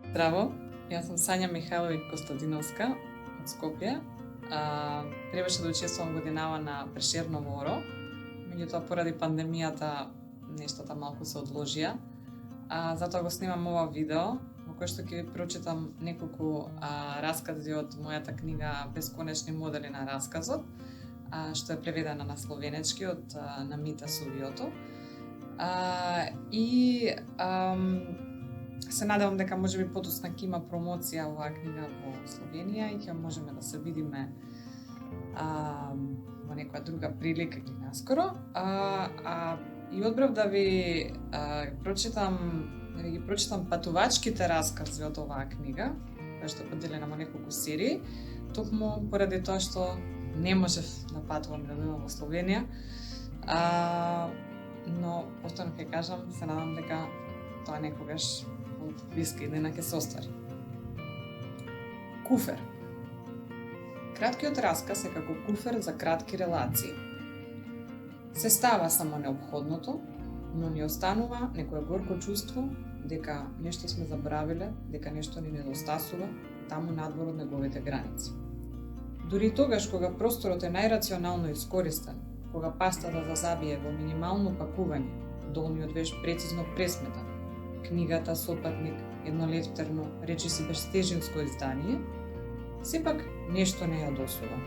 Здраво, јас сум Сања Михајловиќ Костадиновска од Скопје. Требаше да учествувам годинава на Прешерново ОРО, меѓутоа поради пандемијата нештата малку се одложија. Затоа го снимам ова видео, во кое што ќе ви прочитам неколку раскази од мојата книга Бесконечни модели на расказот, што е преведена на словенечки од Намита Совиото. Се надевам дека можеби потоцна ќе има промоција оваа книга во Словенија и ќе можеме да се видиме во некоја друга прилика или наскоро. И одбрав да ви прочитам патувачките раскази од оваа книга, која што е поделена во неколку серии, токму поради тоа што не можев да патувам да дојдам во Словенија. Но повторно ќе кажам, се надам дека тоа некогаш од блиска иднина ќе се оствари. Куфер. Краткиот расказ е како куфер за кратки релации. Се става само неопходното, но ни останува некое горко чувство дека нешто сме забравиле, дека нешто ни недостасува таму надвор од неговите граници. Дури тогаш кога просторот е најрационално искористен, кога пастата да забие во минимално пакување, долниот веш прецизно пресметан, книгата сопатник, еднолептерно, речиси безтежинско издание, сепак нешто не ја досува.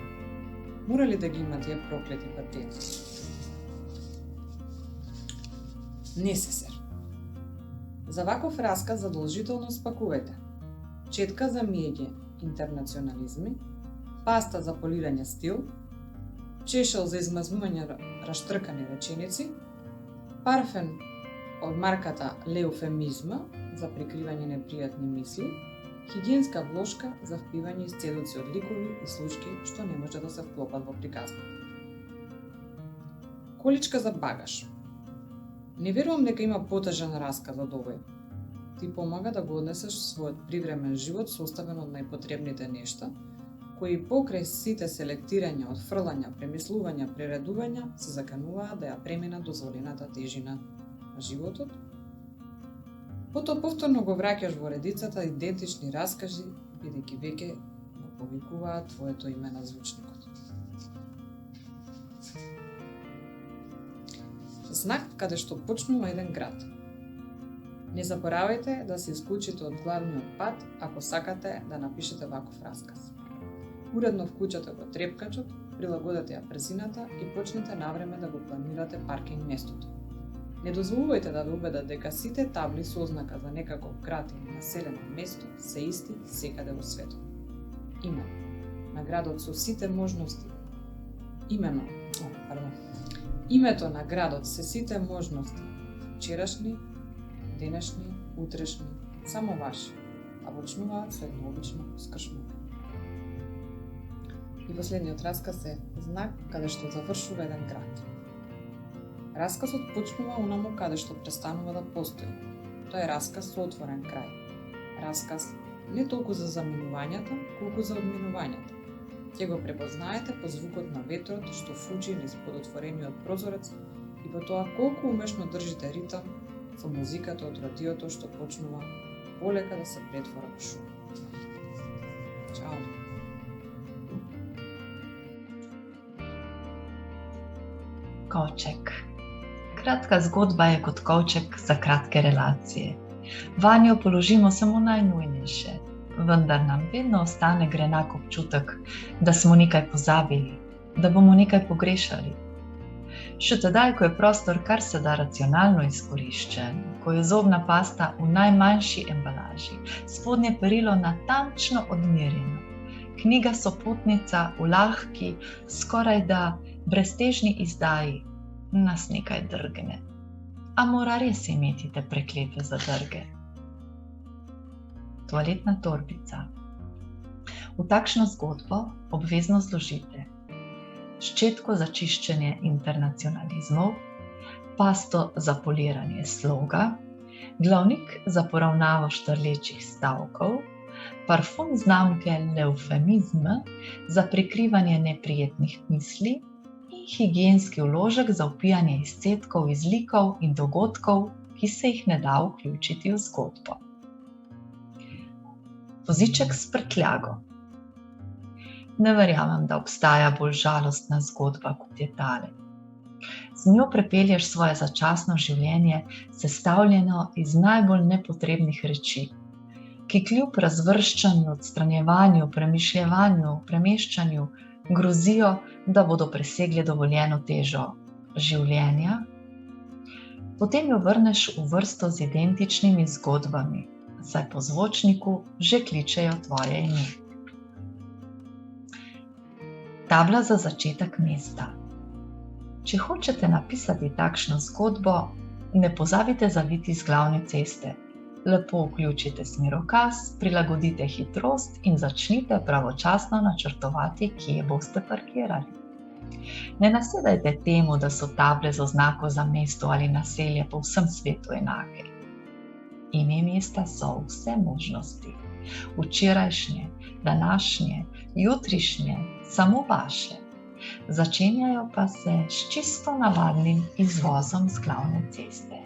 Мора ли да ги има тие проклети папири? Несесер. За ваков расказ задолжително спакувајте четка за миење интернационализми, паста за полирање стил, чешел за измазнување раштркани реченици, парфен од марката Леуфемизма за прикривање непријатни мисли, хигиенска влошка за впивање исцедоци од ликови и случки што не може да се вклопат во приказната. Количка за багаж. Не верувам дека има потежен расказ од овој. Ти помага да го однесеш својот привремен живот составен од најпотребните нешта, кои покрај сите селектирања, отфрлања, премислувања, прередувања се закануваат да ја преминат дозволената тежина на животот. Потоа повторно го враќаш во редицата идентични раскажи, бидејќи веќе го повикуваат твоето име на звучникот. Знак каде што почнува еден град. Не заборавајте да се исклучите од главниот пат ако сакате да напишете ваков расказ. Уредно вклучете го трепкачот, прилагодете ја брзината и почнете навреме да го планирате паркинг местото. Не дозволувајте да ве убедат дека сите табли со ознака за некаков град или населено место се исти секаде во светот. На градот со сите можности. Името на градот се сите можности. Вчерашни, денешни, утрешни, само ваши, а почнуваат со едно обично скршнување. И последниот расказ е знак каде што завршува еден град. Расказот почнува онаму каде што престанува да постои. Тоа е расказ со отворен крај. Расказ не толку за заминувањата, колку за одминувањата. Ќе го препознаете по звукот на ветрот што фучи низ подотворениот прозорец и по тоа колку умешно држите ритам со музиката од радиото што почнува полека да се претвора во шум. Чао! Ковчег. Кратка зgodba е код ковчег за кратке релације. Ванјо положимо само најнујнеше, вендар нам ведно остане гренак обчуток да смо никај позабили, да бомо никај погрешали. Што дај кој простор кар се да рационално искориšćен, кој е зобна паста у најманши ембалажи, сподње перило натамчно одмерено, книга сопутница у лахки, скорај да брестежни издаи, нас некај дргне. А мора рес иметите преклепе за дрге. Туалетна торбица. У такшна зgodба обвезно зложите шчетко за чишчење интернационализмов, пасто за полирање слога, главник за поравнава штрлечих ставков, парфум знамке Леуфемизма за прикривање непријатних мисли и хигиенски уложок за опијање изцетков из ликов и догодков, ки се их не да уклучити у зgodба. Voziček s prtljago. Ne verjamem, da obstaja bolj žalostna zgodba, kot je tale. Z njo prepelješ svoje začasno življenje, sestavljeno iz najbolj nepotrebnih reči, ki kljub razvrščanju, odstranjevanju, premišljevanju, premeščanju grozijo, da bodo presegli dovoljeno težo življenja. Potem jo vrneš v vrsto z identičnimi zgodbami, saj po zvočniku že kličejo tvoje ime. Tabla za začetek mesta. Če hočete napisati takšno zgodbo, ne pozabite zaviti z glavne ceste. Lepo vključite smerokaz, prilagodite hitrost in začnite pravočasno načrtovati, kje boste parkirali. Ne nasedajte temu, da so table z oznako za mesto ali naselje po vsem svetu enake. Ime mesta so vse možnosti. Včerajšnje, današnje, jutrišnje, samo vaše. Začenjajo pa se s čisto navadnim izvozom z glavne ceste.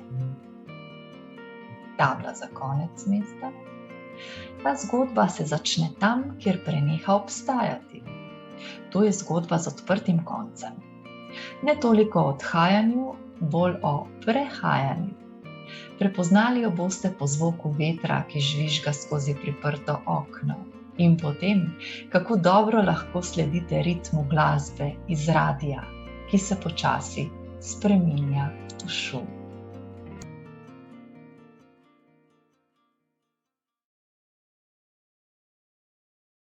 Tabla za konec mesta. Ta zgodba se začne tam, kjer preneha obstajati. To je zgodba z odprtim koncem. Ne toliko o odhajanju, bolj o prehajanju. Prepoznali jo boste po zvoku vetra, ki žvižga skozi priprto okno. In potem, kako dobro lahko sledite ritmu glasbe iz radia, ki se počasi spreminja v šum.